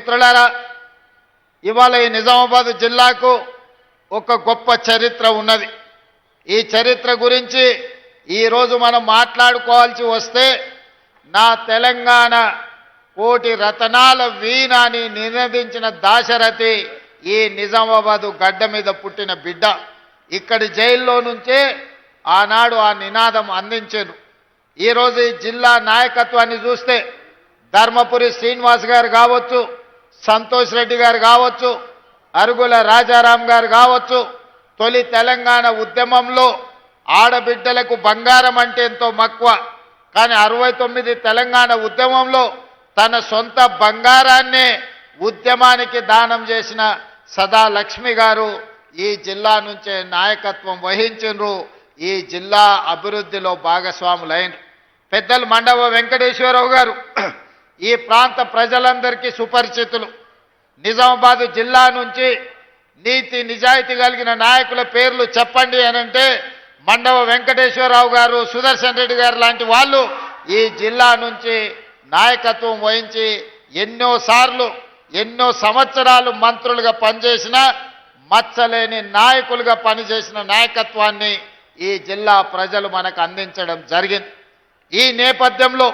మిత్రులారా, ఇవాళ ఈ నిజామాబాద్ జిల్లాకు ఒక గొప్ప చరిత్ర ఉన్నది. ఈ చరిత్ర గురించి ఈరోజు మనం మాట్లాడుకోవాల్సి వస్తే నా తెలంగాణ కోటి రతనాల వీణ అని నినదించిన దాశరథి ఈ నిజామాబాదు గడ్డ మీద పుట్టిన బిడ్డ. ఇక్కడి జైల్లో నుంచే ఆనాడు ఆ నినాదం అందించారు. ఈరోజు ఈ జిల్లా నాయకత్వాన్ని చూస్తే ధర్మపురి శ్రీనివాస్ గారు కావచ్చు, సంతోష్ రెడ్డి గారు కావచ్చు, అరుగుల రాజారాం గారు కావచ్చు, తొలి తెలంగాణ ఉద్యమంలో ఆడబిడ్డలకు బంగారం అంటే ఎంతో మక్కువ. కానీ 69 తెలంగాణ ఉద్యమంలో తన సొంత బంగారాన్నే ఉద్యమానికి దానం చేసిన సదా లక్ష్మి గారు ఈ జిల్లా నుంచే నాయకత్వం వహించారు. ఈ జిల్లా అభివృద్ధిలో భాగస్వాములైన పెద్దలు మండవ వెంకటేశ్వరరావు గారు ఈ ప్రాంత ప్రజలందరికీ సుపరిచితులు. నిజామాబాద్ జిల్లా నుంచి నీతి నిజాయితీ కలిగిన నాయకుల పేర్లు చెప్పండి అనంటే మండవ వెంకటేశ్వరరావు గారు, సుదర్శన్ రెడ్డి గారు లాంటి వాళ్ళు ఈ జిల్లా నుంచి నాయకత్వం వహించి ఎన్నో సంవత్సరాలు మంత్రులుగా పనిచేసిన మచ్చలేని నాయకులుగా పనిచేసిన నాయకత్వాన్ని ఈ జిల్లా ప్రజలు మనకు అందించడం జరిగింది. ఈ నేపథ్యంలో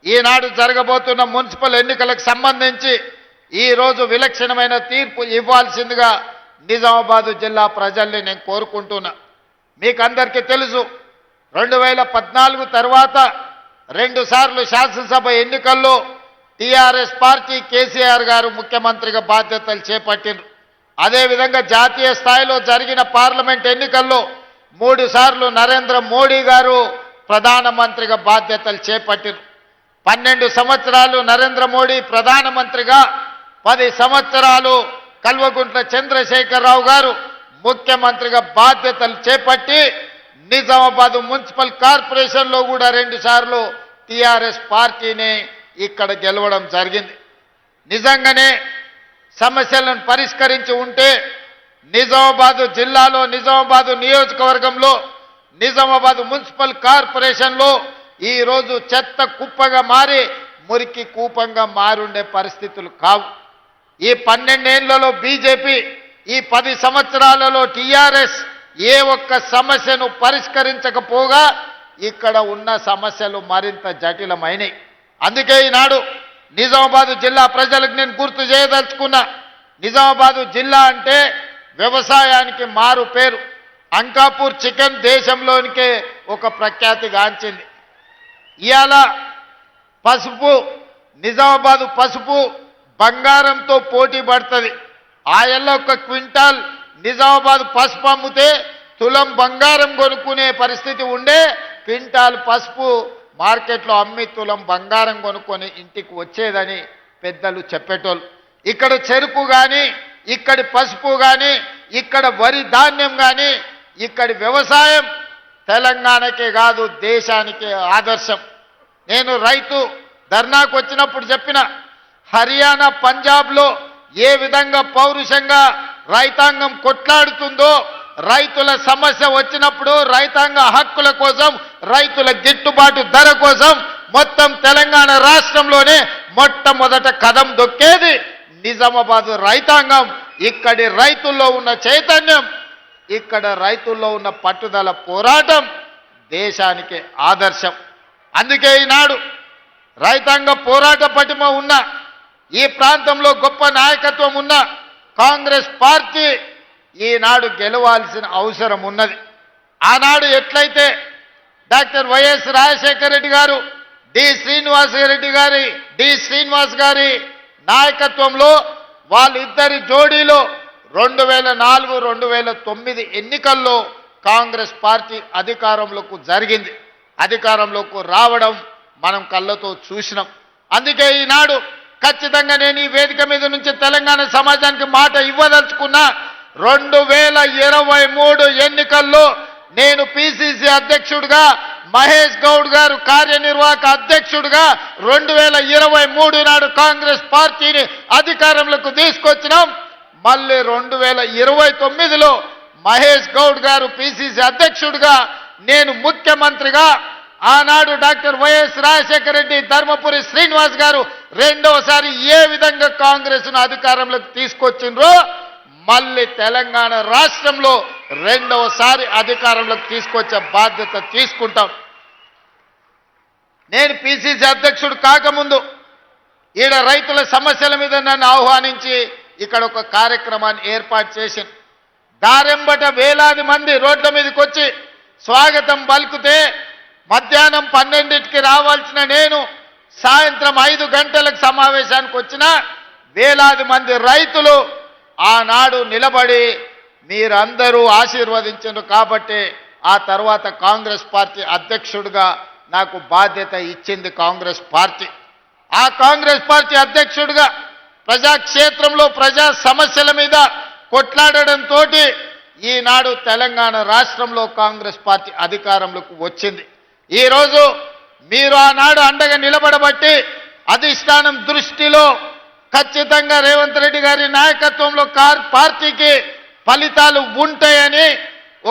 ఈనాడు జరగబోతున్న మున్సిపల్ ఎన్నికలకు సంబంధించి ఈరోజు విలక్షణమైన తీర్పు ఇవ్వాల్సిందిగా నిజామాబాదు జిల్లా ప్రజల్ని నేను కోరుకుంటున్నా. మీకు అందరికీ తెలుసు, 2014 తర్వాత 2 సార్లు శాసనసభ ఎన్నికల్లో టీఆర్ఎస్ పార్టీ కేసీఆర్ గారు ముఖ్యమంత్రిగా బాధ్యతలు చేపట్టిండ్రు. అదేవిధంగా జాతీయ స్థాయిలో జరిగిన పార్లమెంట్ ఎన్నికల్లో 3 సార్లు నరేంద్ర మోడీ గారు ప్రధానమంత్రిగా బాధ్యతలు చేపట్టిండ్రు. 12 సంవత్సరాలు నరేంద్ర మోడీ ప్రధానమంత్రిగా, 10 సంవత్సరాలు కల్వకుంట్ల చంద్రశేఖరరావు గారు ముఖ్యమంత్రిగా బాధ్యతలు చేపట్టి నిజామాబాద్ మున్సిపల్ కార్పొరేషన్లో కూడా 2 సార్లు టీఆర్ఎస్ పార్టీని ఇక్కడ గెలవడం జరిగింది. నిజంగానే సమస్యలను పరిష్కరించి ఉంటే నిజామాబాద్ జిల్లాలో, నిజామాబాద్ నియోజకవర్గంలో, నిజామాబాద్ మున్సిపల్ కార్పొరేషన్లో ఈరోజు చెత్త కుప్పగా మారి మురికి కూపంగా మారుండే పరిస్థితులు కావు. ఈ 12 ఏళ్లలో బీజేపీ, ఈ 10 సంవత్సరాలలో టీఆర్ఎస్ ఏ ఒక్క సమస్యను పరిష్కరించకపోగా ఇక్కడ ఉన్న సమస్యలు మరింత జటిలమైనవి. అందుకే ఈనాడు నిజామాబాదు జిల్లా ప్రజలకు నేను గుర్తు చేయదలుచుకున్నా, నిజామాబాదు జిల్లా అంటే వ్యవసాయానికి మారు పేరు. అంకాపూర్ చికెన్ దేశంలోనికే ఒక ప్రఖ్యాతిగాంచింది. ఇవాళ పసుపు, నిజామాబాదు పసుపు బంగారంతో పోటీ పడుతుంది. ఆయల్లో ఒక క్వింటాల్ నిజామాబాద్ పసుపు అమ్మితే తులం బంగారం కొనుక్కునే పరిస్థితి ఉండే, క్వింటాల్ పసుపు మార్కెట్లో అమ్మి తులం బంగారం కొనుక్కొని ఇంటికి వచ్చేదని పెద్దలు చెప్పేటోళ్ళు. ఇక్కడ చెరుకు కానీ, ఇక్కడి పసుపు కానీ, ఇక్కడ వరి ధాన్యం కానీ, ఇక్కడి వ్యవసాయం తెలంగాణకే కాదు దేశానికే ఆదర్శం. నేను రైతు ధర్నాకు వచ్చినప్పుడు చెప్పిన, హర్యానా, పంజాబ్లో ఏ విధంగా పౌరుషంగా రైతాంగం కొట్లాడుతుందో, రైతుల సమస్య వచ్చినప్పుడు రైతాంగ హక్కుల కోసం, రైతుల గిట్టుబాటు ధర కోసం మొత్తం తెలంగాణ రాష్ట్రంలోనే మొట్టమొదట కదం దొక్కేది నిజామాబాద్ రైతాంగం. ఇక్కడి రైతుల్లో ఉన్న చైతన్యం, ఇక్కడ రైతుల్లో ఉన్న పట్టుదల, పోరాటం దేశానికి ఆదర్శం. అందుకే ఈనాడు రైతాంగ పోరాట పటిమ ఉన్న, ఈ ప్రాంతంలో గొప్ప నాయకత్వం ఉన్న కాంగ్రెస్ పార్టీ ఈనాడు గెలవాల్సిన అవసరం ఉన్నది. ఆనాడు ఎట్లయితే డాక్టర్ వైఎస్ రాజశేఖర రెడ్డి గారు, డి శ్రీనివాస్ గారి నాయకత్వంలో వాళ్ళిద్దరి జోడీలో 2004, 2009 ఎన్నికల్లో కాంగ్రెస్ పార్టీ అధికారంలోకి రావడం మనం కళ్ళతో చూసినాం. అందుకే ఈనాడు ఖచ్చితంగా నేను ఈ వేదిక మీద నుంచి తెలంగాణ సమాజానికి మాట ఇవ్వదలుచుకున్నా, 2023 ఎన్నికల్లో నేను పిసిసి అధ్యక్షుడిగా, మహేష్ గౌడ్ గారు కార్యనిర్వాహక అధ్యక్షుడిగా 2023 నాడు కాంగ్రెస్ పార్టీని అధికారంలోకి తీసుకొచ్చినాం. మళ్ళీ 2029లో మహేష్ గౌడ్ గారు పిసిసి అధ్యక్షుడిగా, నేను ముఖ్యమంత్రిగా ఆనాడు డాక్టర్ వైఎస్ రాజశేఖర రెడ్డి, ధర్మపురి శ్రీనివాస్ గారు రెండోసారి ఏ విధంగా కాంగ్రెస్ను అధికారంలోకి తీసుకొచ్చిండ్రో మళ్ళీ తెలంగాణ రాష్ట్రంలో రెండవసారి అధికారంలోకి తీసుకొచ్చే బాధ్యత తీసుకుంటాం. నేను పిసిసి అధ్యక్షుడు కాకముందు ఈడ రైతుల సమస్యల మీద నన్ను ఆహ్వానించి ఇక్కడ ఒక కార్యక్రమాన్ని ఏర్పాటు చేసింది. దారెంబట వేలాది మంది రోడ్ల మీదకి వచ్చి స్వాగతం పలుకుతే మధ్యాహ్నం 12కి రావాల్సిన నేను సాయంత్రం 5 గంటలకు సమావేశానికి వచ్చిన వేలాది మంది రైతులు ఆనాడు నిలబడి మీరందరూ ఆశీర్వదించారు కాబట్టి ఆ తర్వాత కాంగ్రెస్ పార్టీ అధ్యక్షుడిగా నాకు బాధ్యత ఇచ్చింది కాంగ్రెస్ పార్టీ. ఆ కాంగ్రెస్ పార్టీ అధ్యక్షుడిగా ప్రజాక్షేత్రంలో ప్రజా సమస్యల మీద కొట్లాడడంతో ఈనాడు తెలంగాణ రాష్ట్రంలో కాంగ్రెస్ పార్టీ అధికారంలోకి వచ్చింది. ఈరోజు మీరు ఆనాడు అండగా నిలబడబట్టి అధిష్టానం దృష్టిలో ఖచ్చితంగా రేవంత్ రెడ్డి గారి నాయకత్వంలో పార్టీకి ఫలితాలు ఉంటాయని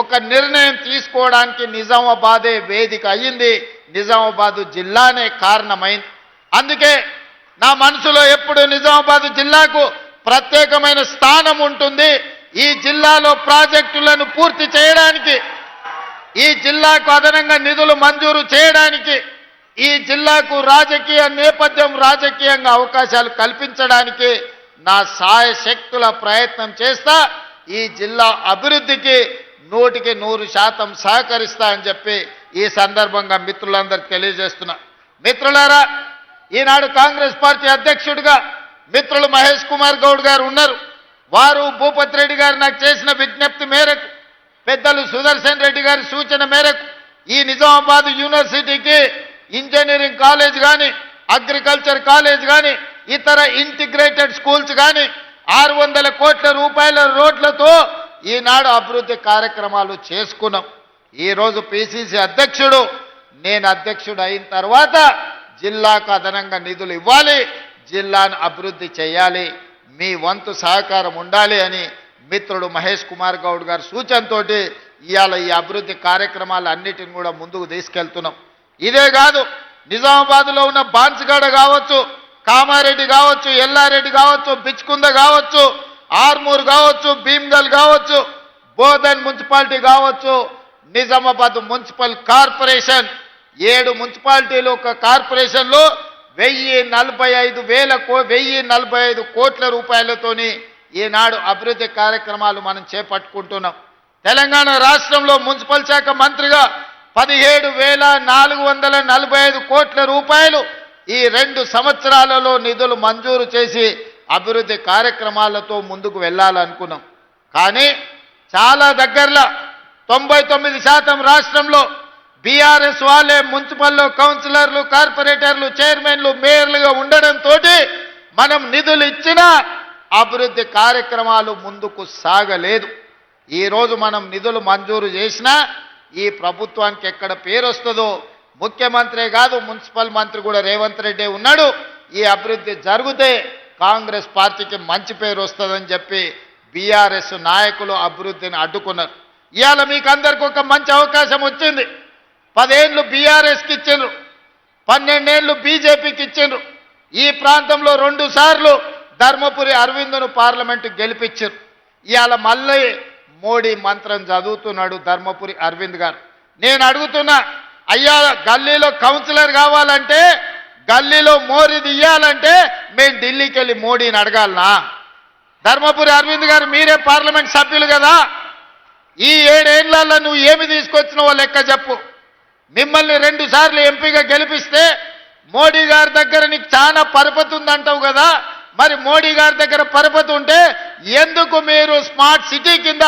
ఒక నిర్ణయం తీసుకోవడానికి నిజామాబాదే వేదిక అయ్యింది. నిజామాబాదు జిల్లానే కారణమైంది. అందుకే నా మనసులో ఎప్పుడు నిజామాబాదు జిల్లాకు ప్రత్యేకమైన స్థానం ఉంటుంది. ఈ జిల్లాలో ప్రాజెక్టులను పూర్తి చేయడానికి, ఈ జిల్లాకు అదనంగా నిధులు మంజూరు చేయడానికి, ఈ జిల్లాకు రాజకీయ నేపథ్యం, రాజకీయంగా అవకాశాలు కల్పించడానికి నా సాయశక్తుల ప్రయత్నం చేస్తా. ఈ జిల్లా అభివృద్ధికి 100% సహకరిస్తా అని చెప్పి ఈ సందర్భంగా మిత్రులందరికీ తెలియజేస్తున్నా. మిత్రులారా, ఈనాడు కాంగ్రెస్ పార్టీ అధ్యక్షుడిగా మిత్రులు మహేష్ కుమార్ గౌడ్ గారు ఉన్నారు. వారు భూపతి రెడ్డి గారు నాకు చేసిన విజ్ఞప్తి మేరకు, పెద్దలు సుదర్శన్ రెడ్డి గారి సూచన మేరకు ఈ నిజామాబాద్ యూనివర్సిటీకి ఇంజనీరింగ్ కాలేజ్ కానీ, అగ్రికల్చర్ కాలేజ్ కానీ, ఇతర ఇంటిగ్రేటెడ్ స్కూల్స్ కానీ 600 కోట్ల రూపాయల రోడ్లతో ఈనాడు అభివృద్ధి కార్యక్రమాలు చేసుకున్నాం. ఈరోజు పిసిసి అధ్యక్షుడు నేను అధ్యక్షుడు అయిన తర్వాత జిల్లాకు అదనంగా నిధులు ఇవ్వాలి, జిల్లాను అభివృద్ధి చేయాలి, మీ వంతు సహకారం ఉండాలి అని మిత్రుడు మహేష్ కుమార్ గౌడ్ గారి సూచనతోటి ఇవాళ ఈ అభివృద్ధి కార్యక్రమాలు అన్నిటిని కూడా ముందుకు తీసుకెళ్తున్నాం. ఇదే కాదు, నిజామాబాద్లో ఉన్న బాన్స్గడ కావచ్చు, కామారెడ్డి కావచ్చు, ఎల్లారెడ్డి కావచ్చు, బిచ్కుంద కావచ్చు, ఆర్మూర్ కావచ్చు, భీమ్గల్ కావచ్చు, బోధన్ మున్సిపాలిటీ కావచ్చు, నిజామాబాద్ మున్సిపల్ కార్పొరేషన్ 7 మున్సిపాలిటీలు ఒక కార్పొరేషన్లో 1045 కోట్ల రూపాయలతోని ఈనాడు అభివృద్ధి కార్యక్రమాలు మనం చేపట్టుకుంటున్నాం. తెలంగాణ రాష్ట్రంలో మున్సిపల్ శాఖ మంత్రిగా 17,445 కోట్ల రూపాయలు ఈ 2 సంవత్సరాలలో నిధులు మంజూరు చేసి అభివృద్ధి కార్యక్రమాలతో ముందుకు వెళ్ళాలనుకున్నాం. కానీ చాలా దగ్గరలో 99% రాష్ట్రంలో బీఆర్ఎస్ వాళ్ళే మున్సిపల్లో కౌన్సిలర్లు, కార్పొరేటర్లు, చైర్మన్లు, మేయర్లుగా ఉండడంతో మనం నిధులు ఇచ్చినా అభివృద్ధి కార్యక్రమాలు ముందుకు సాగలేదు. ఈరోజు మనం నిధులు మంజూరు చేసినా ఈ ప్రభుత్వానికి ఎక్కడ పేరు వస్తుందో, ముఖ్యమంత్రే కాదు మున్సిపల్ మంత్రి కూడా రేవంత్ రెడ్డి ఉన్నాడు, ఈ అభివృద్ధి జరిగితే కాంగ్రెస్ పార్టీకి మంచి పేరు వస్తుందని చెప్పి బీఆర్ఎస్ నాయకులు అభివృద్ధిని అడ్డుకున్నారు. ఇవాళ మీకు అందరికీ ఒక మంచి అవకాశం వచ్చింది. 10 ఏళ్ళు బీఆర్ఎస్కి ఇచ్చిండ్రు, 12 ఏళ్ళు బీజేపీకి ఇచ్చిండ్రు. ఈ ప్రాంతంలో 2 సార్లు ధర్మపురి అరవింద్ను పార్లమెంటు గెలిపించారు. ఇవాళ మళ్ళీ మోడీ మంత్రం చదువుతున్నాడు ధర్మపురి అరవింద్ గారు. నేను అడుగుతున్నా, అయ్యా గల్లీలో కౌన్సిలర్ కావాలంటే, గల్లీలో మోరీది ఇయ్యాలంటే మేము ఢిల్లీకి వెళ్ళి మోడీని అడగాలనా? ధర్మపురి అరవింద్ గారు మీరే పార్లమెంట్ సభ్యులు కదా, ఈ 7 ఏళ్లలో నువ్వు ఏమి తీసుకొచ్చినావో లెక్క చెప్పు. మిమ్మల్ని 2 సార్లు ఎంపీగా గెలిపిస్తే మోడీ గారి దగ్గర నీకు చాలా పరపతి ఉందంటావు కదా, మరి మోడీ గారి దగ్గర పరపతి ఉంటే ఎందుకు మీరు స్మార్ట్ సిటీ కింద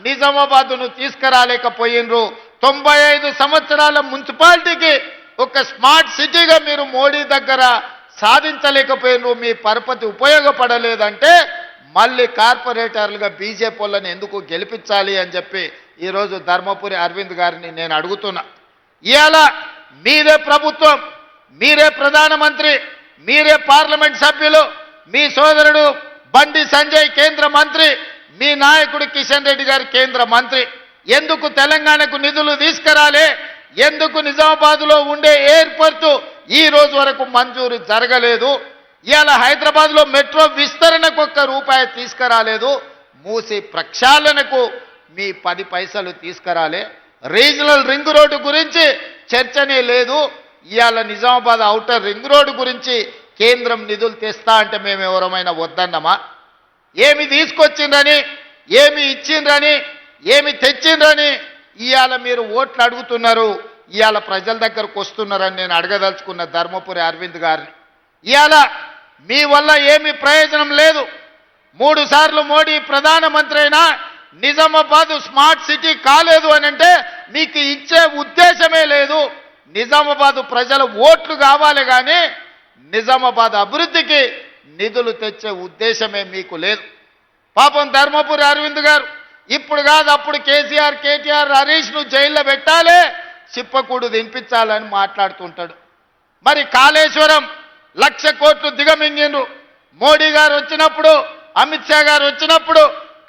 నిజామాబాద్ను తీసుకురాలేకపోయినరు? 95 సంవత్సరాల మున్సిపాలిటీకి ఒక స్మార్ట్ సిటీగా మీరు మోడీ దగ్గర సాధించలేకపోయినరు, మీ పరపతి ఉపయోగపడలేదంటే మళ్ళీ కార్పొరేటర్లుగా బీజేపీ వాళ్ళని ఎందుకు గెలిపించాలి అని చెప్పి ఈరోజు ధర్మపురి అరవింద్ గారిని నేను అడుగుతున్నా. ఇవాళ మీరే ప్రభుత్వం, మీరే ప్రధానమంత్రి, మీరే పార్లమెంట్ సభ్యులు, మీ సోదరుడు బండి సంజయ్ కేంద్ర మంత్రి, మీ నాయకుడు కిషన్ రెడ్డి గారు కేంద్ర మంత్రి. ఎందుకు తెలంగాణకు నిధులు తీసుకురాలే? ఎందుకు నిజామాబాద్లో ఉండే ఎయిర్పోర్టు ఈ రోజు వరకు మంజూరు జరగలేదు? ఇవాళ హైదరాబాద్లో మెట్రో విస్తరణకు ఒక్క రూపాయి తీసుకురాలేదు. మూసి ప్రక్షాళనకు మీ 10 పైసలు తీసుకురాలే. రీజనల్ రింగ్ రోడ్డు గురించి చర్చనే లేదు. ఇవాళ నిజామాబాద్ ఔటర్ రింగ్ రోడ్డు గురించి కేంద్రం నిధులు తెస్తా అంటే మేము ఎవరమైనా వద్దన్నమా? ఏమి తీసుకొచ్చిండ్రని, ఏమి ఇచ్చిండ్రని, ఏమి తెచ్చిండ్రని ఇవాళ మీరు ఓట్లు అడుగుతున్నారు. ఇవాళ ప్రజల దగ్గరకు వస్తున్నారని నేను అడగదలుచుకున్న ధర్మపురి అరవింద్ గారిని. ఇవాళ మీ వల్ల ఏమి ప్రయోజనం లేదు. 3 సార్లు మోడీ ప్రధానమంత్రి అయినా నిజామాబాద్ స్మార్ట్ సిటీ కాలేదు అని అంటే మీకు ఇచ్చే ఉద్దేశమే లేదు. నిజామాబాద్ ప్రజల ఓట్లు కావాలి కానీ నిజామాబాద్ అభివృద్ధికి నిధులు తెచ్చే ఉద్దేశమే మీకు లేదు. పాపం ధర్మపురి అరవింద్ గారు ఇప్పుడు కాదు అప్పుడు కేసీఆర్, కేటీఆర్, హరీష్ను జైల్లో పెట్టాలి, చిప్పకూడు తినిపించాలని మాట్లాడుతుంటాడు. మరి కాళేశ్వరం 1,00,000 కోట్లు దిగమింగిండ్రు. మోడీ గారు వచ్చినప్పుడు, అమిత్ షా గారు వచ్చినప్పుడు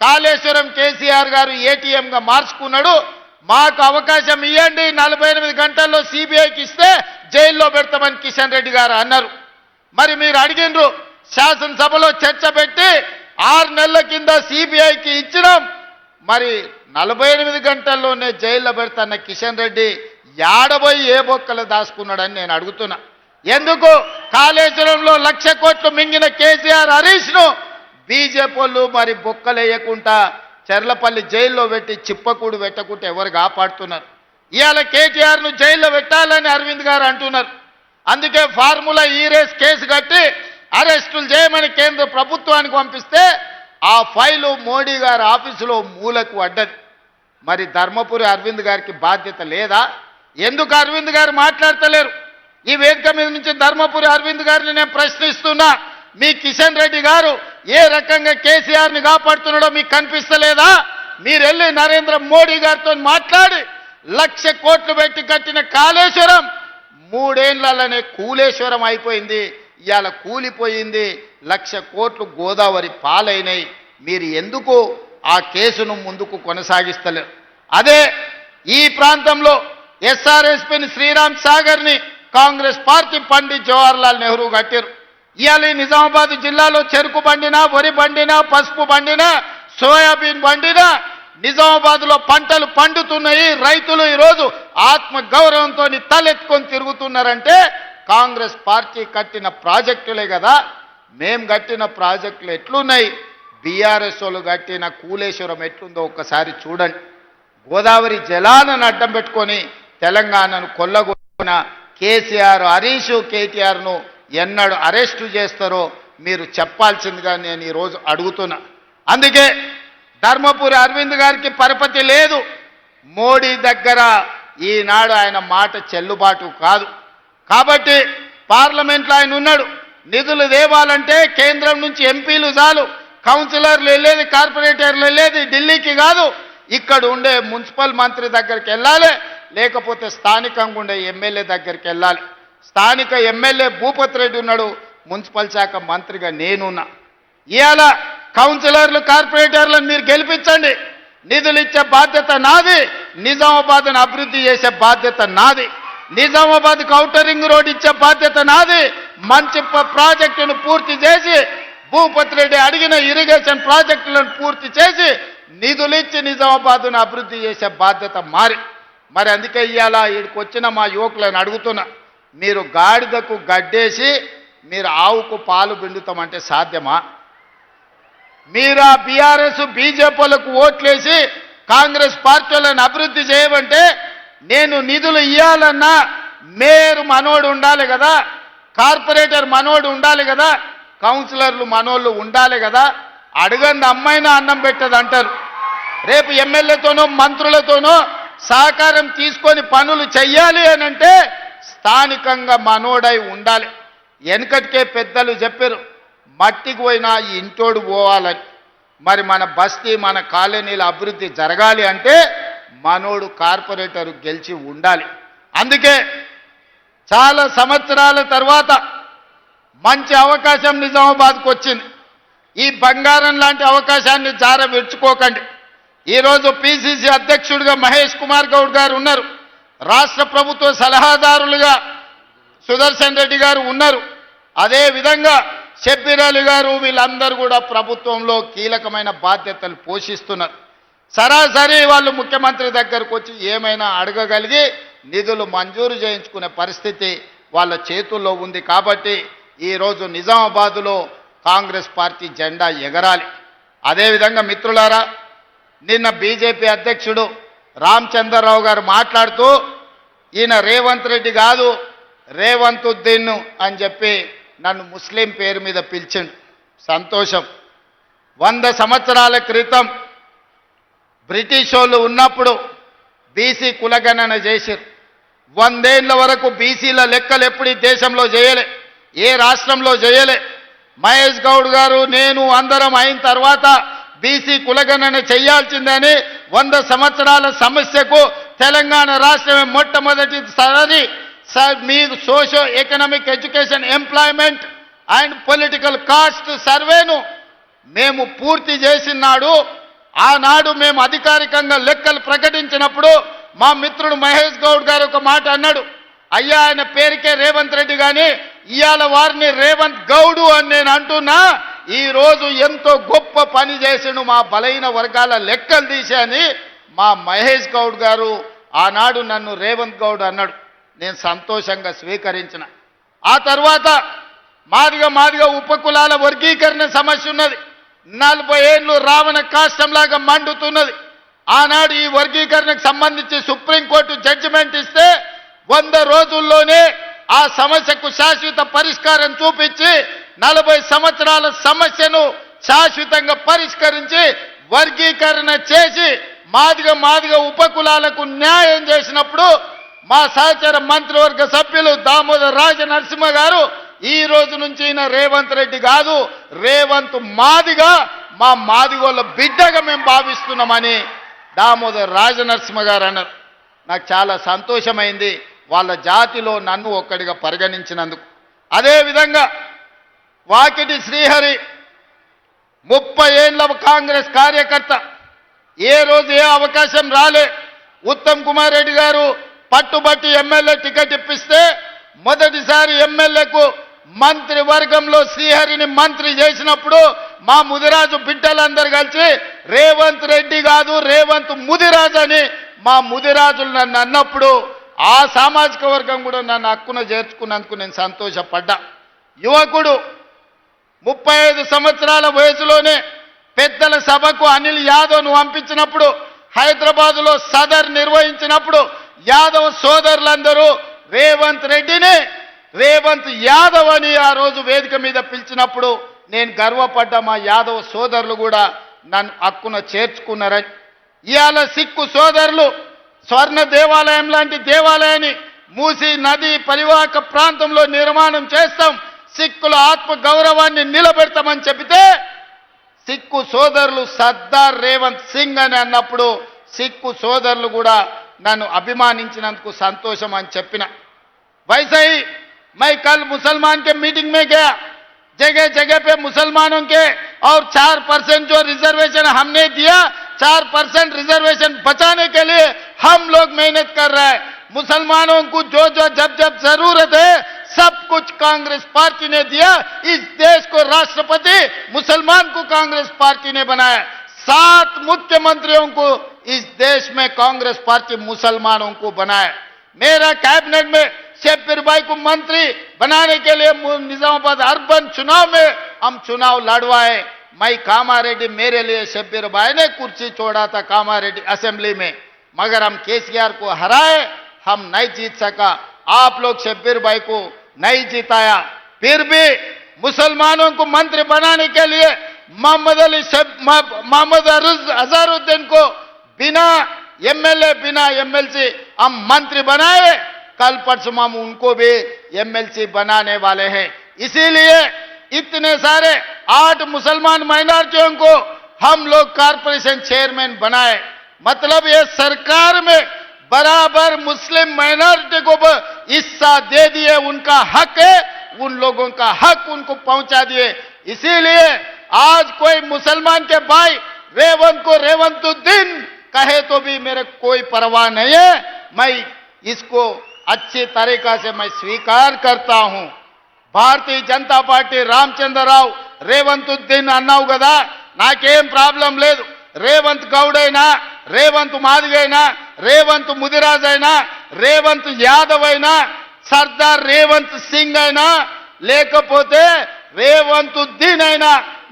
కాళేశ్వరం కేసీఆర్ గారు ఏటీఎంగా మార్చుకున్నాడు. మాకు అవకాశం ఇవ్వండి, 48 గంటల్లో సిబిఐకి ఇస్తే జైల్లో పెడతామని కిషన్ రెడ్డి గారు అన్నారు. మరి మీరు అడిగినరు, శాసనసభలో చర్చ పెట్టి 6 నెలల కింద సిబిఐకి ఇచ్చినాం. మరి 48 గంటల్లోనే జైల్లో పెడతాన్న కిషన్ రెడ్డి యాడబోయి ఏ బొక్కలు దాచుకున్నాడని నేను అడుగుతున్నా. ఎందుకు కాళేశ్వరంలో 1,00,000 కోట్లు మింగిన కేసీఆర్, హరీష్ను బీజేపీ వాళ్ళు మరి బొక్కలేయకుండా చెర్లపల్లి జైల్లో పెట్టి చిప్పకూడు పెట్టకుంటే ఎవరు కాపాడుతున్నారు? ఇవాళ కేటీఆర్ను జైల్లో పెట్టాలని అరవింద్ గారు అంటున్నారు. అందుకే ఫార్ములా ఈ రేస్ కేసు కట్టి అరెస్టులు చేయమని కేంద్ర ప్రభుత్వానికి పంపిస్తే ఆ ఫైలు మోడీ గారి ఆఫీసులో మూలకు పడ్డది. మరి ధర్మపురి అరవింద్ గారికి బాధ్యత లేదా? ఎందుకు అరవింద్ గారు మాట్లాడతలేరు? ఈ వేదిక మీద నుంచి ధర్మపురి అరవింద్ గారిని నేను ప్రశ్నిస్తున్నా. మీ కిషన్ రెడ్డి గారు ఏ రకంగా కేసీఆర్ని కాపాడుతున్నాడో మీకు కనిపిస్తలేదా? మీరు వెళ్ళి నరేంద్ర మోడీ గారితో మాట్లాడి 1,00,000 కోట్లు పెట్టి కట్టిన కాళేశ్వరం 3 ఏళ్లలోనే కూలేశ్వరం అయిపోయింది. ఇవాళ కూలిపోయింది. 1,00,000 కోట్లు గోదావరి పాలైనాయి. మీరు ఎందుకు ఆ కేసును ముందుకు కొనసాగిస్తలేరు? అదే ఈ ప్రాంతంలో ఎస్ఆర్ఎస్పీని శ్రీరామ్ సాగర్ని కాంగ్రెస్ పార్టీ పండిత్ జవహర్లాల్ నెహ్రూ కట్టారు. ఇవాళ నిజామాబాద్ జిల్లాలో చెరుకు బండినా, వరి బండినా, పసుపు బండినా, సోయాబీన్ బండినా నిజామాబాద్లో పంటలు పండుతున్నాయి. రైతులు ఈరోజు ఆత్మ గౌరవంతో తలెత్తుకొని తిరుగుతున్నారంటే కాంగ్రెస్ పార్టీ కట్టిన ప్రాజెక్టులే కదా. మేం కట్టిన ప్రాజెక్టులు ఎట్లున్నాయి, బీఆర్ఎస్ వాళ్ళు కట్టిన కూలేశ్వరం ఎట్లుందో ఒక్కసారి చూడండి. గోదావరి జలాలను అడ్డం పెట్టుకొని తెలంగాణను కొల్లగొట్టిన కేసీఆర్, హరీష్, కేటీఆర్ను ఎన్నడు అరెస్టు చేస్తారో మీరు చెప్పాల్సిందిగా నేను ఈరోజు అడుగుతున్నా. అందుకే ధర్మపురి అరవింద్ గారికి పరపతి లేదు. మోడీ దగ్గర ఈనాడు ఆయన మాట చెల్లుబాటు కాదు. కాబట్టి పార్లమెంట్లో ఆయన ఉన్నాడు. నిధులు దేవాలంటే కేంద్రం నుంచి ఎంపీలు చాలు, కౌన్సిలర్లు వెళ్ళేది, కార్పొరేటర్లు వెళ్ళేది ఢిల్లీకి కాదు, ఇక్కడ ఉండే మున్సిపల్ మంత్రి దగ్గరికి వెళ్ళాలి, లేకపోతే స్థానికంగా ఉండే ఎమ్మెల్యే దగ్గరికి వెళ్ళాలి. స్థానిక ఎమ్మెల్యే భూపత్ రెడ్డి ఉన్నాడు, మున్సిపల్ శాఖ మంత్రిగా నేనున్నా. ఇవాళ కౌన్సిలర్లు, కార్పొరేటర్లను మీరు గెలిపించండి. నిధులు ఇచ్చే బాధ్యత నాది, నిజామాబాద్ను అభివృద్ధి చేసే బాధ్యత నాది, నిజామాబాద్కు ఔటర్ రింగ్ రోడ్ ఇచ్చే బాధ్యత నాది. మంచిప్ప ప్రాజెక్టును పూర్తి చేసి భూపత్ రెడ్డి అడిగిన ఇరిగేషన్ ప్రాజెక్టులను పూర్తి చేసి నిధులు ఇచ్చి నిజామాబాద్ను అభివృద్ధి చేసే బాధ్యత మరి అందుకే ఇవాళ ఇక్కడికి వచ్చిన మా యువకులను అడుగుతున్నా, మీరు గాడిదకు గడ్డేసి మీరు ఆవుకు పాలు పిండుతామంటే సాధ్యమా? మీరు ఆ బీఆర్ఎస్, బీజేపీలకు ఓట్లేసి కాంగ్రెస్ పార్టీలను అభివృద్ధి చేయమంటే నేను నిధులు ఇవ్వాలన్నా మేయర్ మనోడు ఉండాలి కదా, కార్పొరేటర్ మనోడు ఉండాలి కదా, కౌన్సిలర్లు మనోళ్ళు ఉండాలి కదా. అడగండి అమ్మాయినా అన్నం పెట్టదు అంటారు. రేపు ఎమ్మెల్యేతోనో మంత్రులతోనో సహకారం తీసుకొని పనులు చెయ్యాలి అని అంటే స్థానికంగా మనోడై ఉండాలి. వెనకటికే పెద్దలు చెప్పారు, మట్టికి పోయినా ఇంటోడు పోవాలని. మరి మన బస్తీ, మన కాలనీల అభివృద్ధి జరగాలి అంటే మనోడు కార్పొరేటర్ గెలిచి ఉండాలి. అందుకే చాలా సంవత్సరాల తర్వాత మంచి అవకాశం నిజామాబాద్కు వచ్చింది. ఈ బంగారం లాంటి అవకాశాన్ని జార విడుచుకోకండి. ఈరోజు పిసిసి అధ్యక్షుడిగా మహేష్ కుమార్ గౌడ్ గారు ఉన్నారు, రాష్ట్ర ప్రభుత్వ సలహాదారులుగా సుదర్శన్ రెడ్డి గారు ఉన్నారు. అదే విధంగా షబ్బీర్ అలీ గారు, వీళ్ళందరూ కూడా ప్రభుత్వంలో కీలకమైన బాధ్యతలు పోషిస్తున్నారు. సరాసరి వాళ్ళు ముఖ్యమంత్రి దగ్గరకు వచ్చి ఏమైనా అడగగలిగి నిధులు మంజూరు చేయించుకునే పరిస్థితి వాళ్ళ చేతుల్లో ఉంది. కాబట్టి ఈరోజు నిజామాబాదులో కాంగ్రెస్ పార్టీ జెండా ఎగరాలి. అదేవిధంగా మిత్రులారా, నిన్న బీజేపీ అధ్యక్షుడు రామచంద్రరావు గారు మాట్లాడుతూ ఈయన రేవంత్ రెడ్డి కాదు రేవంతుద్దీన్ అని చెప్పి నన్ను ముస్లిం పేరు మీద పిలిచిండు. సంతోషం. 100 సంవత్సరాల క్రితం బ్రిటిష్ వాళ్ళు ఉన్నప్పుడు బీసీ కులగణన చేశారు. 100 ఏళ్ల వరకు బీసీల లెక్కలు ఎప్పుడు ఈ దేశంలో చేయలే, ఏ రాష్ట్రంలో చేయలే. మహేష్ గౌడ్ గారు, నేను అందరం అయిన తర్వాత బీసీ కులగణన చేయాల్సిందని 100 సంవత్సరాల సమస్యకు తెలంగాణ రాష్ట్రమే మొట్టమొదటిసారి మీ socio economic education employment and political caste సర్వేను మేము పూర్తి చేసినాడు. ఆనాడు మేము అధికారికంగా లెక్కలు ప్రకటించినప్పుడు మా మిత్రుడు మహేష్ గౌడ్ గారు ఒక మాట అన్నాడు, అయ్యా ఆయన పేరుకే రేవంత్ రెడ్డి కానీ ఇవాళ వారిని రేవంత్ గౌడు అని నేను అంటున్నా. ఈరోజు ఎంతో గొప్ప పని చేసిండు మా బలైన వర్గాల లెక్కలు తీశాని మా మహేష్ గౌడ్ గారు ఆనాడు నన్ను రేవంత్ గౌడ్ అన్నాడు. నేను సంతోషంగా స్వీకరించిన. ఆ తర్వాత మాదిగా ఉపకులాల వర్గీకరణ సమస్య ఉన్నది. 40 ఏళ్ళు రావణ కాష్టంలాగా మండుతున్నది. ఆనాడు ఈ వర్గీకరణకు సంబంధించి సుప్రీంకోర్టు జడ్జిమెంట్ ఇస్తే 100 రోజుల్లోనే ఆ సమస్యకు శాశ్వత పరిష్కారం చూపించి 40 సంవత్సరాల సమస్యను శాశ్వతంగా పరిష్కరించి వర్గీకరణ చేసి మాదిగా ఉపకులాలకు న్యాయం చేసినప్పుడు మా సహచర మంత్రివర్గ సభ్యులు దామోదర్ రాజనరసింహ గారు ఈ రోజు నుంచి ఈయన రేవంత్ రెడ్డి కాదు రేవంత్ మాదిగా, మా మాదిగోళ్ళ బిడ్డగా మేము భావిస్తున్నామని దామోదర్ రాజనరసింహ గారు అన్నారు. నాకు చాలా సంతోషమైంది వాళ్ళ జాతిలో నన్ను ఒక్కడిగా పరిగణించినందుకు. అదేవిధంగా వాకిటి శ్రీహరి 30 ఏళ్ళ కాంగ్రెస్ కార్యకర్త, ఏ రోజు ఏ అవకాశం రాలే. ఉత్తమ్ కుమార్ రెడ్డి గారు పట్టుబట్టి ఎమ్మెల్యే టికెట్ ఇప్పిస్తే మొదటిసారి ఎమ్మెల్యేకు మంత్రివర్గంలో శ్రీహరిని మంత్రి చేసినప్పుడు మా ముదిరాజు బిడ్డలందరూ కలిసి రేవంత్ రెడ్డి కాదు రేవంత్ ముదిరాజు అని మా ముదిరాజులు నన్ను అన్నప్పుడు ఆ సామాజిక వర్గం కూడా నన్ను హక్కున చేర్చుకున్నందుకు నేను సంతోషపడ్డా. యువకుడు 35 సంవత్సరాల వయసులోనే పెద్దల సభకు అనిల్ యాదవ్ను పంపించినప్పుడు, హైదరాబాదులో సదర్ నిర్వహించినప్పుడు యాదవ్ సోదరులందరూ రేవంత్ రెడ్డిని రేవంత్ యాదవ్ అని ఆ రోజు వేదిక మీద పిలిచినప్పుడు నేను గర్వపడ్డా. మా యాదవ్ సోదరులు కూడా నన్ను హక్కున చేర్చుకున్నారని. ఇవాళ సిక్కు సోదరులు స్వర్ణ దేవాలయం లాంటి దేవాలయాన్ని మూసీ నది పరివాహక ప్రాంతంలో నిర్మాణం చేస్తాం, సిక్కుల ఆత్మ గౌరవాన్ని నిలబెడతామని చెబితే సిక్కు సోదరులు సర్దార్ రేవంత్ సింగ్ అని అన్నప్పుడు సిక్కు సోదరులు కూడా నన్ను అభిమానించినందుకు సంతోషం అని చెప్పిన. वैसे ही मैं कल मुसलमान के मीटिंग में गया, जगह जगह पे मुसलमानों के और 4% जो रिजर्वेशन हमने दिया, 4% रिजर्वेशन बचाने के लिए हम लोग मेहनत कर रहे हैं. मुसलमानों को जो जब जरूरत है सब कुछ कांग्रेस पार्टी ने दिया. इस देश को राष्ट्रपति मुसलमान को कांग्रेस पार्टी ने बनाया. 7 मुख्यमंत्रियों को इस देश में कांग्रेस पार्टी मुसलमानों को बनाया. मेरा कैबिनेट में शब्बीर भाई को मंत्री बनाने के लिए निजामाबाद अर्बन चुनाव में हम चुनाव लड़वाए. मैं कामारेड्डी, मेरे लिए शब्बीर भाई ने कुर्सी छोड़ा था कामारेड्डी असेंबली में, मगर हम केसीआर को हराए, हम नहीं जीत सका. आप लोग शब्बीर भाई को नहीं जिताया. फिर भी मुसलमानों को मंत्री बनाने के लिए मोहम्मद अजहरुद्दीन को बिना एमएलए बिना एमएलसी हम मंत्री बनाए. कल परसों हम उनको भी एमएलसी बनाने वाले हैं. इसीलिए इतने सारे 8 मुसलमान माइनॉरिटियों को हम लोग कॉर्पोरेशन चेयरमैन बनाए. मतलब ये सरकार में बराबर मुस्लिम माइनॉरिटी को हिस्सा दे दिए. उनका हक है, उन लोगों का हक उनको पहुंचा दिए. इसीलिए आज कोई मुसलमान के भाई रेवंत को रेवंतुद्दीन कहे तो भी मेरे कोई परवाह नहीं है. मैं इसको अच्छी तरीका से मैं स्वीकार करता हूं। భారతీయ జనతా పార్టీ రామచంద్రరావు రేవంతుద్దీన్ అన్నావు కదా, నాకేం ప్రాబ్లం లేదు. రేవంత్ గౌడ్ అయినా, రేవంత్ మాదిగైనా, రేవంత్ ముదిరాజ్ అయినా, రేవంత్ యాదవ్ అయినా, సర్దార్ రేవంత్ సింగ్ అయినా, లేకపోతే రేవంతుద్దీన్ అయినా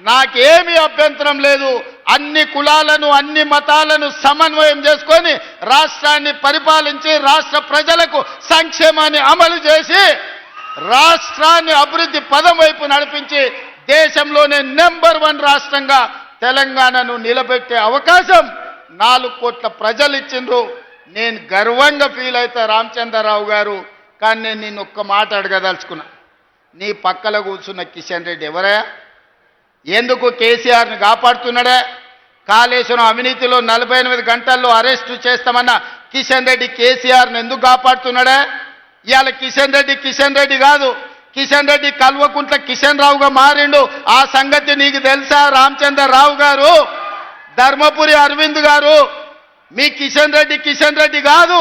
నాకేమీ అభ్యంతరం లేదు. అన్ని కులాలను అన్ని మతాలను సమన్వయం చేసుకొని రాష్ట్రాన్ని పరిపాలించి రాష్ట్ర ప్రజలకు సంక్షేమాన్ని అమలు చేసి రాష్ట్రాన్ని అభివృద్ధి పదం వైపు నడిపించి దేశంలోనే నెంబర్ 1 రాష్ట్రంగా తెలంగాణను నిలబెట్టే అవకాశం 4 కోట్ల ప్రజలు ఇచ్చిండ్రు. నేను గర్వంగా ఫీల్ అవుతా రామచంద్రరావు గారు. కానీ నేను నిన్ను ఒక్క మాట అడగదలుచుకున్నా. నీ పక్కల కూర్చున్న కిషన్ రెడ్డి ఎవరయ్యా? ఎందుకు కేసీఆర్ని కాపాడుతున్నాడే? కాళేశ్వరం అవినీతిలో 48 గంటల్లో అరెస్టు చేస్తామన్న కిషన్ రెడ్డి కేసీఆర్ని ఎందుకు కాపాడుతున్నాడే? ఇవాళ కిషన్ రెడ్డి కాదు, కిషన్ రెడ్డి కల్వకుంట్ల కిషన్ రావుగా మారిండు. ఆ సంగతి నీకు తెలుసా రామచంద్రరావు గారు? ధర్మపురి అరవింద్ గారు, మీ కిషన్ రెడ్డి కాదు.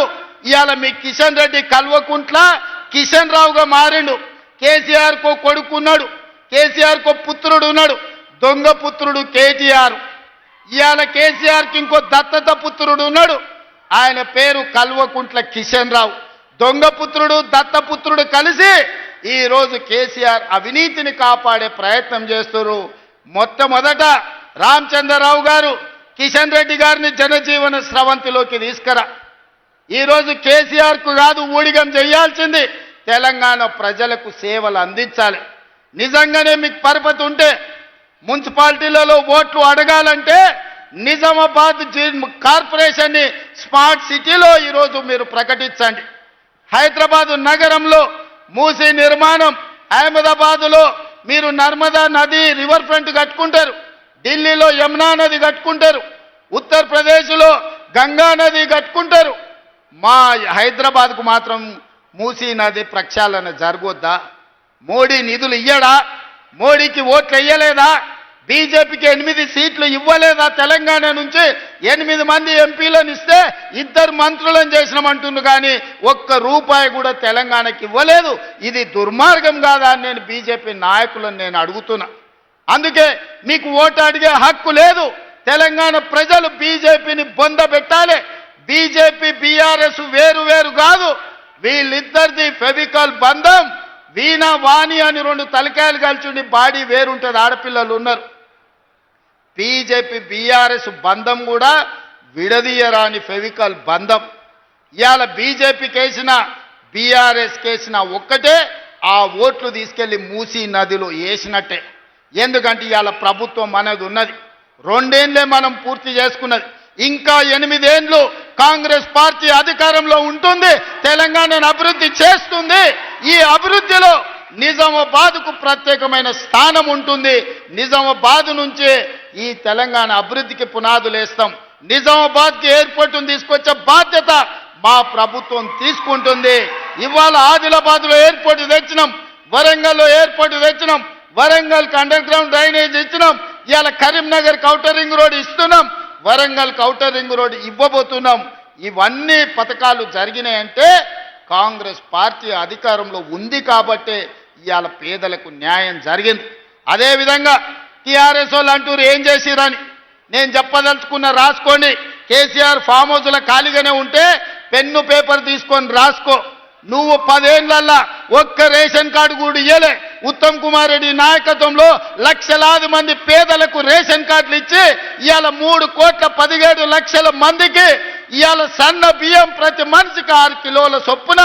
ఇవాళ మీ కిషన్ రెడ్డి కల్వకుంట్ల కిషన్ రావుగా మారిండు. కేసీఆర్కో కొడుకున్నాడు, కేసీఆర్కో పుత్రుడు ఉన్నాడు, దొంగ పుత్రుడు కేటీఆర్. ఇవాళ కేసీఆర్కి ఇంకో దత్తత పుత్రుడు ఉన్నాడు, ఆయన పేరు కల్వకుంట్ల కిషన్ రావు. దొంగ పుత్రుడు దత్తపుత్రుడు కలిసి ఈరోజు కేసీఆర్ అవినీతిని కాపాడే ప్రయత్నం చేస్తున్నారు. మొట్టమొదట రామచంద్రరావు గారు కిషన్ రెడ్డి గారిని జనజీవన స్రవంతిలోకి తీసుకురా. ఈరోజు కేసీఆర్కు కాదు ఊడిగం చేయాల్సింది, తెలంగాణ ప్రజలకు సేవలు అందించాలి. నిజంగానే మీకు పరపతి ఉంటే మున్సిపాలిటీలలో ఓట్లు అడగాలంటే నిజామాబాద్ కార్పొరేషన్ని స్మార్ట్ సిటీలో ఈరోజు మీరు ప్రకటించండి. హైదరాబాదు నగరంలో మూసీ నిర్మాణం, అహ్మదాబాదులో మీరు నర్మదా నది రివర్ ఫ్రంట్ కట్టుకుంటారు, ఢిల్లీలో యమునా నది కట్టుకుంటారు, ఉత్తరప్రదేశ్లో గంగా నది కట్టుకుంటారు. మా హైదరాబాద్కు మాత్రం మూసీ నది ప్రక్షాళన జరగొద్దా? మోడీ నిధులు ఇయ్యడా? మోడీకి ఓట్లు ఇయ్యలేదా? బీజేపీకి 8 సీట్లు ఇవ్వలేదా? తెలంగాణ నుంచి 8 మంది ఎంపీలను ఇస్తే 2 మంత్రులను చేసినామంటున్నారు, కానీ ₹1 కూడా తెలంగాణకి ఇవ్వలేదు. ఇది దుర్మార్గం కాదా అని నేను బీజేపీ నాయకులను నేను అడుగుతున్నా. అందుకే మీకు ఓటు అడిగే హక్కు లేదు. తెలంగాణ ప్రజలు బీజేపీని బొందబెట్టాలి. బీజేపీ బీఆర్ఎస్ వేరు కాదు, వీళ్ళిద్దరిది ఫెవికల్ బంధం. వీణ వాణి అని 2 తలకాయలు కలిసి బాడీ వేరుంటుంది, ఆడపిల్లలు ఉన్నారు. బీజేపీ బీఆర్ఎస్ బంధం కూడా విడదీయరాని ఫెవికల్ బంధం. ఇవాళ బీజేపీ కేసిన బీఆర్ఎస్ కేసిన ఒక్కటే, ఆ ఓట్లు తీసుకెళ్లి మూసీ నదిలో వేసినట్టే. ఎందుకంటే ఇవాళ ప్రభుత్వం అనేది ఉన్నది, 2 ఏళ్లే మనం పూర్తి చేసుకున్నది. ఇంకా 8 ఏళ్ళు కాంగ్రెస్ పార్టీ అధికారంలో ఉంటుంది, తెలంగాణను అభివృద్ధి చేస్తుంది. ఈ అభివృద్ధిలో నిజామాబాద్కు ప్రత్యేకమైన స్థానం ఉంటుంది. నిజామాబాద్ నుంచే ఈ తెలంగాణ అభివృద్ధికి పునాదులు వేస్తాం. నిజామాబాద్కి ఎయిర్పోర్టును తీసుకొచ్చే బాధ్యత మా ప్రభుత్వం తీసుకుంటుంది. ఇవాళ ఆదిలాబాద్లో ఎయిర్పోర్ట్ తెచ్చినాం, వరంగల్లో ఎయిర్పోర్ట్ తెచ్చినాం, వరంగల్కి అండర్ గ్రౌండ్ డ్రైనేజ్ ఇచ్చినాం. ఇవాళ కరీంనగర్ ఔటర్ రింగ్ రోడ్ ఇస్తున్నాం, వరంగల్ ఔటర్ రింగ్ రోడ్ ఇవ్వబోతున్నాం. ఇవన్నీ పథకాలు జరిగినాయంటే కాంగ్రెస్ పార్టీ అధికారంలో ఉంది కాబట్టే ఇవాళ పేదలకు న్యాయం జరిగింది. అదేవిధంగా టీఆర్ఎస్ వాళ్ళు అంటూరు ఏం చేసిరని నేను చెప్పదలుచుకున్న, రాసుకోండి. కేసీఆర్ ఫామ్ హౌస్లో ఖాళీగానే ఉంటే పెన్ను పేపర్ తీసుకొని రాసుకో. నువ్వు 10 ఏళ్లల్లా ఒక్క రేషన్ కార్డు కూడా ఇయ్యలే. ఉత్తమ్ కుమార్ రెడ్డి నాయకత్వంలో లక్షలాది మంది పేదలకు రేషన్ కార్డులు ఇచ్చి ఇవాళ 3,17,00,000 మందికి ఇవాళ సన్న బియ్యం ప్రతి మనిషికి 6 కిలోల చొప్పున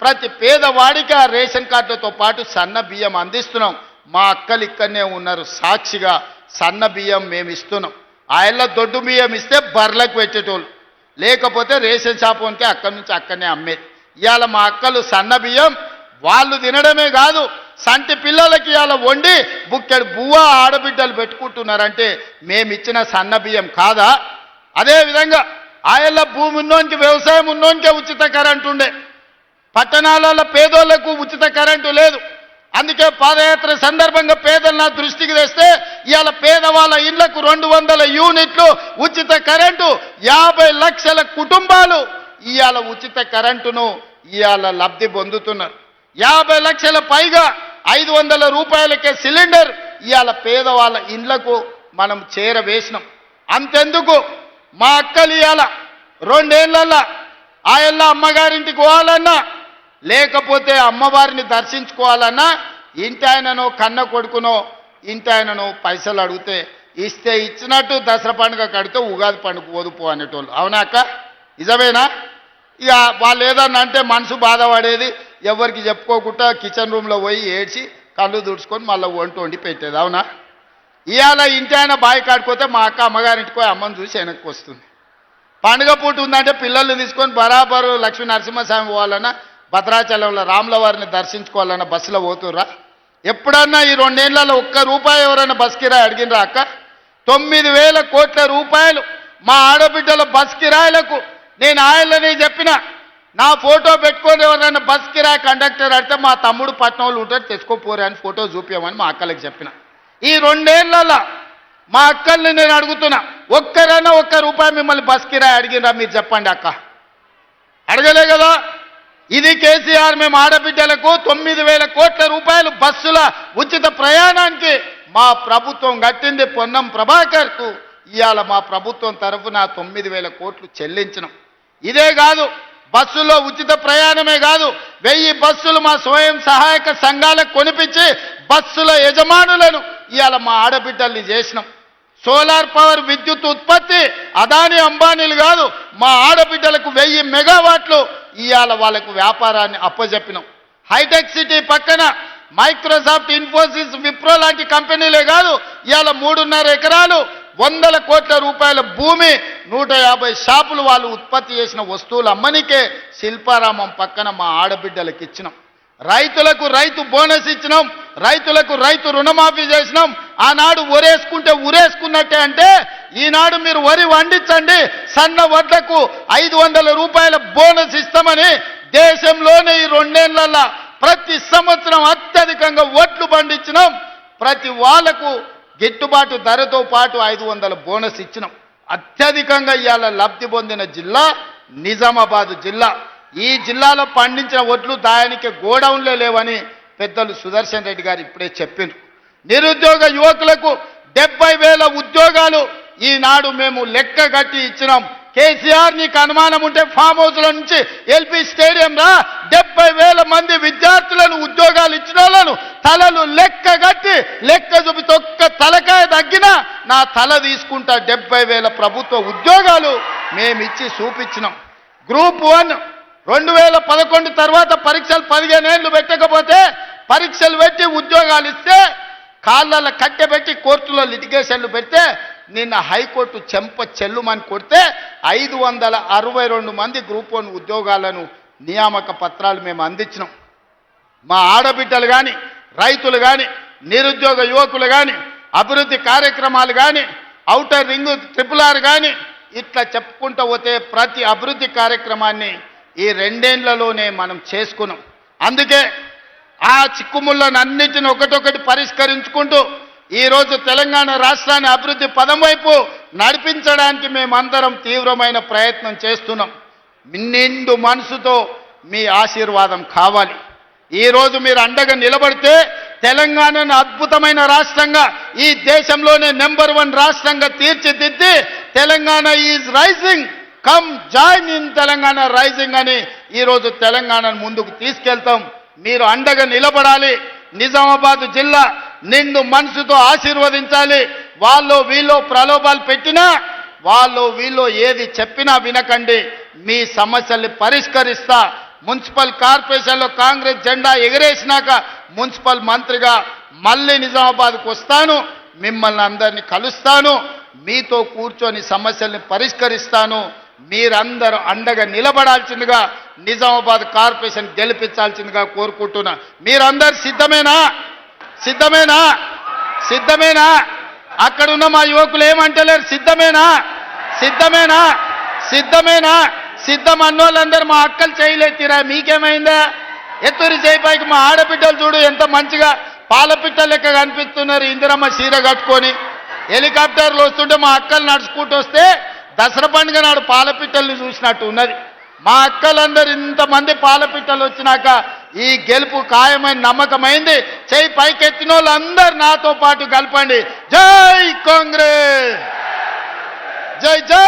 ప్రతి పేదవాడికి ఆ రేషన్ కార్డులతో పాటు సన్న బియ్యం అందిస్తున్నాం. మా అక్కలు ఇక్కడనే ఉన్నారు సాక్షిగా, సన్న బియ్యం మేము ఇస్తున్నాం. ఆయల్ల దొడ్డు బియ్యం ఇస్తే బర్లకు పెట్టేటోళ్ళు, లేకపోతే రేషన్ షాప్ ఉంటే అక్కడి నుంచి అక్కడనే అమ్మేది. ఇవాళ మా అక్కలు సన్న బియ్యం వాళ్ళు తినడమే కాదు, సంటి పిల్లలకి ఇవాళ వండి బుక్కెడు బువ్వ ఆడబిడ్డలు పెట్టుకుంటున్నారంటే మేమిచ్చిన సన్న బియ్యం కాదా? అదేవిధంగా ఆయల్ల భూమి ఉన్నోనికి, వ్యవసాయం ఉన్నోనికే ఉచిత కరెంటు ఉండే, పట్టణాలలో పేదోళ్లకు ఉచిత కరెంటు లేదు. అందుకే పాదయాత్ర సందర్భంగా పేదలు నా దృష్టికి తెస్తే ఇవాళ పేదవాళ్ళ ఇళ్లకు 200 యూనిట్లు ఉచిత కరెంటు, 50 లక్షల కుటుంబాలు ఇవాళ ఉచిత కరెంటును ఇవాళ లబ్ధి పొందుతున్నారు. 50 లక్షల పైగా 500 రూపాయలకే సిలిండర్ ఇవాళ పేదవాళ్ళ ఇండ్లకు మనం చేరవేసినాం. అంతెందుకు మా అక్కలు ఇవాళ 2 ఏళ్లలో ఆయల్ల అమ్మగారింటికి పోవాలన్నా లేకపోతే అమ్మవారిని దర్శించుకోవాలన్నా ఇంటి ఆయననో కన్న కొడుకునో ఇంటి ఆయననో పైసలు అడిగితే ఇస్తే ఇచ్చినట్టు దసరా పండుగ కడితే ఉగాది పండుగ పోదుపో అనేటోళ్ళు. అవునా అక్క? నిజమేనా? ఇక వాళ్ళు ఏదన్నా అంటే మనసు బాధపడేది, ఎవరికి చెప్పుకోకుండా కిచెన్ రూమ్లో పోయి ఏడ్చి కళ్ళు తుడుచుకొని మళ్ళీ వండి పెట్టేది. అవునా? ఇవాళ ఇంటి ఆయన బావి కాడిపోతే మా అక్క అమ్మగారింటికి పోయి అమ్మని చూసి వెనక్కి వస్తుంది. పండుగ పూట ఉందంటే పిల్లల్ని తీసుకొని బరాబరు లక్ష్మీ నరసింహస్వామి పోవాలన్నా భద్రాచలంలో రాముల వారిని దర్శించుకోవాలన్నా బస్సులో పోతుర్రా? ఎప్పుడన్నా ఈ 2 ఏళ్లలో ₹1 ఎవరైనా బస్ కిరాయి అడిగినరా అక్క? 9,000 కోట్ల రూపాయలు మా ఆడబిడ్డల బస్ కిరాయిలకు నేను ఆయనని చెప్పిన, నా ఫోటో పెట్టుకొని ఎవరైనా బస్ కిరాయి కండక్టర్ అడితే మా తమ్ముడు పట్నంలో ఉంటాడు తెచ్చుకోపోరే అని ఫోటో చూపించమని మా అక్కలకు చెప్పిన. ఈ 2 ఏళ్లలో మా అక్కల్ని నేను అడుగుతున్నా, ఒక్కరైనా ₹1 మిమ్మల్ని బస్ కిరాయి అడిగినరా? మీరు చెప్పండి అక్క. అడగలే కదా? ఇది కేసీఆర్ మేము ఆడబిడ్డలకు 9,000 కోట్ల రూపాయలు బస్సుల ఉచిత ప్రయాణానికి మా ప్రభుత్వం కట్టింది. పొన్నం ప్రభాకర్కు ఇవాళ మా ప్రభుత్వం తరఫున 9,000 కోట్లు చెల్లించినాం. ఇదే కాదు, బస్సులో ఉచిత ప్రయాణమే కాదు, 1000 బస్సులు మా స్వయం సహాయక సంఘాలకు కొనిపించి బస్సుల యజమానులను ఇవాళ మా ఆడబిడ్డల్ని చేసినాం. సోలార్ పవర్ విద్యుత్ ఉత్పత్తి అదాని అంబానీలు కాదు, మా ఆడబిడ్డలకు 1000 మెగావాట్లు ఇవాళ వాళ్ళకు వ్యాపారాన్ని అప్పజెప్పినాం. హైటెక్ సిటీ పక్కన మైక్రోసాఫ్ట్, ఇన్ఫోసిస్, విప్రో లాంటి కంపెనీలే కాదు, ఇవాళ 3.5 ఎకరాలు 100 కోట్ల రూపాయల భూమి 150 షాపులు వాళ్ళు ఉత్పత్తి చేసిన వస్తువులు అమ్మనికే శిల్పారామం పక్కన మా ఆడబిడ్డలకు ఇచ్చినాం. రైతులకు రైతు బోనస్ ఇచ్చినాం, రైతులకు రైతు రుణమాఫీ చేసినాం. ఆనాడు ఒరేసుకుంటే ఉరేసుకున్నట్టే అంటే ఈనాడు మీరు వరి వండించండి, సన్న వడ్లకు 500 రూపాయల బోనస్ ఇస్తామని దేశంలోనే ఈ 2 ఏళ్లలో ప్రతి సంవత్సరం అత్యధికంగా వడ్లు పండించినాం. ప్రతి వాళ్లకు గిట్టుబాటు ధరతో పాటు 500 బోనస్ ఇచ్చినాం. అత్యధికంగా ఇవాళ లబ్ధి పొందిన జిల్లా నిజామాబాద్ జిల్లా. ఈ జిల్లాలో పండించిన వడ్లు దాయానికి గోడౌన్లే లేవని పెద్దలు సుదర్శన్ రెడ్డి గారు ఇప్పుడే చెప్పారు. నిరుద్యోగ యువకులకు 70,000 ఉద్యోగాలు ఈనాడు మేము లెక్క కట్టి ఇచ్చినాం. కేసీఆర్ నీకు అనుమానం ఉంటే ఫామ్ హౌస్ల నుంచి ఎల్పీ స్టేడియం రా, 70,000 మంది విద్యార్థులను ఉద్యోగాలు ఇచ్చిన వాళ్ళను తలలు లెక్క కట్టి లెక్క చూపితే ఒక్క తలకాయ తగ్గినా నా తల తీసుకుంటా. 70,000 ప్రభుత్వ ఉద్యోగాలు మేమిచ్చి చూపించినాం. గ్రూప్ 1 2011 తర్వాత పరీక్షలు 15 ఏళ్ళు పెట్టకపోతే పరీక్షలు పెట్టి ఉద్యోగాలు ఇస్తే కాళ్ళ కట్టెబెట్టి కోర్టులో లిటిగేషన్లు పెడితే నిన్న హైకోర్టు చెంప చెల్లుమని కొడితే 562 మంది గ్రూప్ 1 ఉద్యోగాలను నియామక పత్రాలు మేము అందించినాం. మా ఆడబిడ్డలు కానీ, రైతులు కానీ, నిరుద్యోగ యువకులు కానీ, అభివృద్ధి కార్యక్రమాలు కానీ, ఔటర్ రింగ్ RRR కానీ ఇట్లా చెప్పుకుంటూ పోతే ప్రతి అభివృద్ధి కార్యక్రమాన్ని ఈ 2 ఏళ్లలోనే మనం చేసుకున్నాం. అందుకే ఆ చిక్కుముళ్ళను అన్నింటిని ఒకటొకటి పరిష్కరించుకుంటూ ఈరోజు తెలంగాణ రాష్ట్రాన్ని అభివృద్ధి పదం వైపు నడిపించడానికి మేమందరం తీవ్రమైన ప్రయత్నం చేస్తున్నాం. నిండు మనసుతో మీ ఆశీర్వాదం కావాలి. ఈరోజు మీరు అండగా నిలబడితే తెలంగాణను అద్భుతమైన రాష్ట్రంగా, ఈ దేశంలోనే నెంబర్ 1 రాష్ట్రంగా తీర్చిదిద్ది Telangana is rising, come join in Telangana rising అని ఈరోజు తెలంగాణను ముందుకు తీసుకెళ్తాం. మీరు అండగా నిలబడాలి. నిజామాబాద్ జిల్లా నిండు మనసుతో ఆశీర్వదించాలి. వాళ్ళు వీళ్ళు ప్రలోభాలు పెట్టినా, వాళ్ళు వీళ్ళు ఏది చెప్పినా వినకండి. మీ సమస్యల్ని పరిష్కరిస్తా. మున్సిపల్ కార్పొరేషన్లో కాంగ్రెస్ జెండా ఎగరేసినాక మున్సిపల్ మంత్రిగా మళ్ళీ నిజామాబాద్కు వస్తాను, మిమ్మల్ని అందరినీ కలుస్తాను, మీతో కూర్చొని సమస్యల్ని పరిష్కరిస్తాను. మీరందరూ అండగా నిలబడాల్సిందిగా, నిజామాబాద్ కార్పొరేషన్ గెలిపించాల్సిందిగా కోరుకుంటున్నా. మీరందరూ సిద్ధమేనా? సిద్ధమేనా? సిద్ధమేనా? అక్కడున్న మా యువకులు ఏమంటలేరు? సిద్ధమేనా? సిద్ధమేనా? సిద్ధమేనా? సిద్ధం అన్నోళ్ళందరూ మా అక్కలు చేయలేతిరా. మీకేమైందా? ఎత్తురి చేయిపైకి మా ఆడబిడ్డలు చూడు ఎంత మంచిగా పాలపిట్ట లెక్క కనిపిస్తున్నారు. ఇందిరమ్మ చీర కట్టుకొని హెలికాప్టర్లు వస్తుంటే మా అక్కలు నడుచుకుంటూ వస్తే దసరా పండుగ నాడు పాలపిట్టల్ని చూసినట్టు ఉన్నది. మా అక్కలందరూ ఇంతమంది పాలపిట్టలు వచ్చినాక ఈ గెలుపు ఖాయమైన నమ్మకమైంది. చేయి పైకెత్తిన వాళ్ళందరూ నాతో పాటు కలపండి. జై కాంగ్రెస్, జై జై